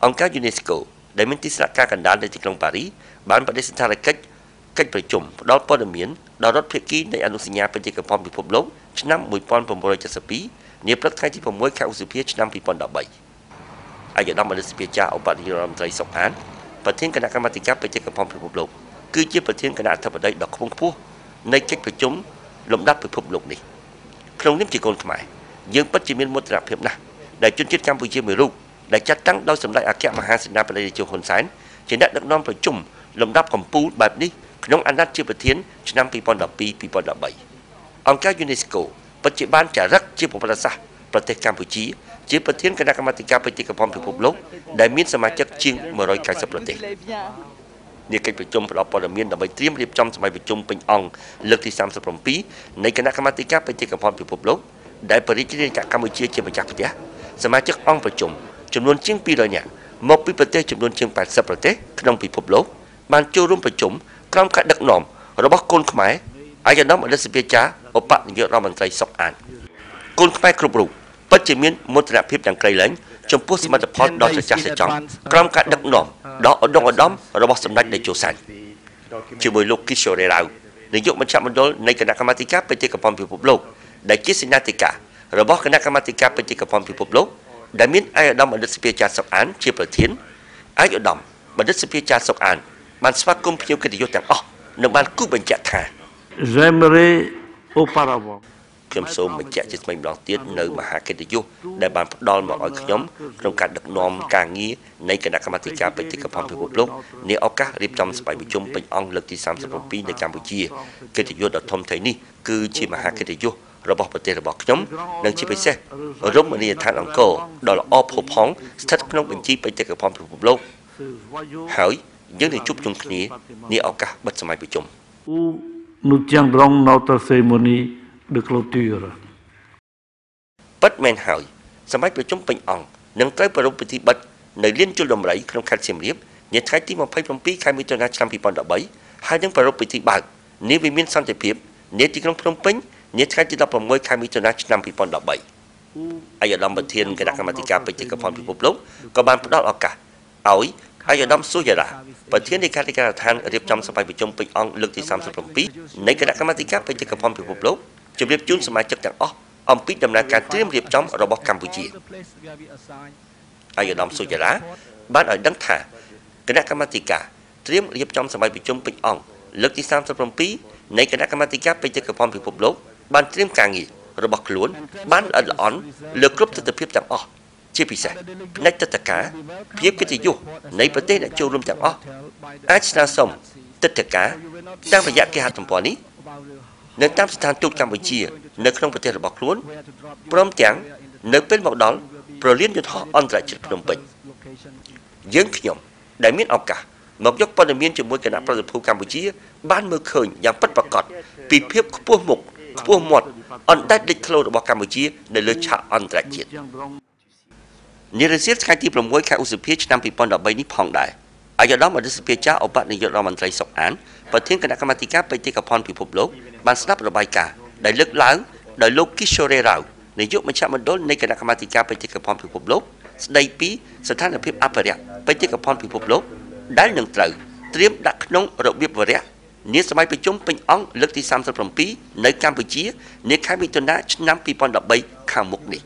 អង្គការ UNESCO ដែលមានទីស្នាក់ការកណ្ដាលនៅទីក្រុងប៉ារីសបានបដិសេធកិច្ចប្រជុំផ្ដល់ព័ត៌មានដល់រដ្ឋភាគីនៃអនុសញ្ញាបេតិកភណ្ឌពិភពលោកឆ្នាំ1972នាព្រឹកថ្ងៃទី6ខែឧសភាឆ្នាំ2013អាយដាមអនុសភាចារឧបនាយករដ្ឋមន្ត្រីសុកអានប្រធានគណៈកម្មាធិការបេតិកភណ្ឌពិភពលោកគឺជាប្រធានគណៈអធិបតីដ៏ខ្ពង់ខ្ពស់នៃកិច្ចប្រជុំលំដាប់ពិភពលោកនេះក្នុងនាមជាកូនខ្មែរយើងពិតជាមានមោទនភាពណាស់ដែលជនជាតិកម្ពុជាមួយរូបដែលចាត់តាំងដោយសម្ដេចអគ្គមហាសេនាបតីតេជោហ៊ុនសែនជាអ្នកដឹកនាំប្រជុំលំដាប់កម្ពុជាបែបនេះក្នុងអាណត្តិជាប្រធានឆ្នាំ2012-2013អង្គការ UNESCO ពិតជាបានចារឹកជាប្រវត្តិសាស្ត្រប្រទេសកម្ពុជាជាប្រធានគណៈកម្មាធិការបេតិកភណ្ឌពិភពលោកដែលមានសមាជិកជាង190ប្រទេសនាកិច្ចប្រជុំផ្ដល់ព័ត៌មានដើម្បីត្រៀមរៀបចំសមាជប្រជុំពេញអង្គលើកទី37នៃគណៈកម្មាធិការបេតិកភណ្ឌពិភពលោកដែលបរិយាកាសកម្ពុជាជាម្ចាស់ផ្ទះសមាជិកអង្គប្រជុំចំនួនជាង200នាក់មកពីប្រទេសចំនួនជាង80ប្រទេសក្នុងពិភពលោកបានចូលរួមប្រជុំក្រោមការដឹកនាំរបស់កូនខ្មែរអាយដាមអនុសភាចារឧបនាយករដ្ឋមន្ត្រីសុកអានកូនខ្មែរគ្រប់រូបពិតជាមានមោទនភាពយ៉ាងក្រៃលែងចំពោះសមិទ្ធផលដ៏ស្រចាស់ស្រចង់ក្រោមការដឹកនាំដ៏ឧត្តមឧត្តមរបស់សម្ដេចតេជោសែនជាមួយលោកគីសូរ៉េរ៉ាវនាយកមជ្ឈមណ្ឌលនៃគណៈកម្មាធិការបេតិកភណ្ឌពិភពលោកដែលជាសេនាធិការរបស់គណៈកម្មាធិការបេតិកភណ្ឌពិភពលោកដែលមានអាយដាមអនុសភាចារសុកអានជាប្រធានអាយដាមអនុសភាចារសុកអានបានស្វាគមន៍ភ្ញៀវកិត្តិយសទាំងអស់និងបានគូបញ្ជាក់ថាខ្ញុំសូមបញ្ជាក់ជាថ្មីម្ដងទៀតនៅមហាកិត្តិយសដែលបានផ្ដល់មកឲ្យខ្ញុំក្នុងការដឹកនាំការងារនៃគណៈកម្មាធិការបេតិកភណ្ឌពិភពលោកនាឱកាសរៀបចំសមាជប្រជុំពេញអង្គលើកទី37នៅកម្ពុជាកិត្តិយសដ៏ធំធេងនេះគឺជាមហាកិត្តិយសរបស់ប្រទេសរបស់ខ្ញុំនិងជាពិសេសរមណីយដ្ឋានអង្គរដ៏ល្អផូរផង់ស្ថិតក្នុងបញ្ជីបេតិកភណ្ឌពិភពលោកហើយយើងនឹងជួបជុំគ្នានាឱកាសបិទសមាជប្រជុំ Nous tiendrons notre cérémonie de clôture. ពិតមែនហើយសមាជប្រជុំពេញអង្គនឹងត្រូវប្រារព្ធពិធីបិទនៅលានជលដំរីក្នុងខេត្តសៀមរាបនាថ្ងៃទី27ខែមិថុនាឆ្នាំ2013ហើយនឹងប្រារព្ធពិធីបើកនាវិមានសន្តិភាពនាទីក្រុងភ្នំពេញនាថ្ងៃទី16ខែមិថុនាឆ្នាំ2013អាយដាមប្រធានគណៈកម្មាធិការបេតិកភណ្ឌពិភពលោកក៏បានផ្ដល់ឱកាសឲ្យអាយដាមស៊ូយ៉ារ៉ាប្រធាននៃការដ្ឋានរៀបចំសមាជប្រជុំពេញអង្គលើកទី37នៃគណៈកម្មាធិការបេតិកភណ្ឌពិភពលោកជម្រាបជូនសមាជិកទាំងអស់អំពីដំណើរការត្រៀមរៀបចំរបស់កម្ពុជាអាយដាមស៊ូយ៉ារ៉ាបានឲ្យដឹងថាគណៈកម្មាធិការត្រៀមរៀបចំសមាជប្រជុំពេញអង្គលើកទី37នៃគណៈកម្មាធិការបេតិកភណ្ឌពិភពលោកបានត្រៀមការងាររបស់ខ្លួនបានល្អិតល្អន់លើគ្រប់ទិដ្ឋភាពទាំងអស់ជាពិសេសផ្នែកទឹកតការភាពកិត្តិយសនៃប្រទេសអ្នកចូលរួមទាំងអស់អាចស្នើសុំទឹកតការតាមរយៈគេហទំព័រនេះនៅតាមស្ថានទូតកម្ពុជានៅក្នុងប្រទេសរបស់ខ្លួនព្រមទាំងនៅពេលមកដល់ប្រលានយន្តហោះអន្តរជាតិភ្នំពេញយើងខ្ញុំដែលមានឱកាសមកយកព័ត៌មានជាមួយគណៈប្រតិភូកម្ពុជាបានមើលឃើញយ៉ាងពិតប្រាកដពីភាពខ្ពស់មុខខ្ពស់មាត់អណ្ដែតលេចធ្លោរបស់កម្ពុជានៅលើឆាកអន្តរជាតិនារសៀលថ្ងៃទី6ខែឧសភាឆ្នាំ2013នេះផងដែរអាយដាមអនុសភាចារឧបនាយករដ្ឋមន្ត្រីសុកអានប្រធានគណៈកម្មាធិការបេតិកភណ្ឌពិភពលោកបានស្ដាប់របាយការណ៍ដែលលើកឡើងដោយលោកគីសូរ៉េរ៉ាវនាយកមជ្ឈមណ្ឌលនៃគណៈកម្មាធិការបេតិកភណ្ឌពិភពលោកស្ដីពីស្ថានភាពអភិរក្សបេតិកភណ្ឌពិភពលោកដែលនឹងត្រូវត្រៀមដាក់ក្នុងរបៀបវរៈនាសម័យប្រជុំពេញអង្គលើកទី37នៅកម្ពុជានាខែមិថុនាឆ្នាំ2013ខាងមុខនេះ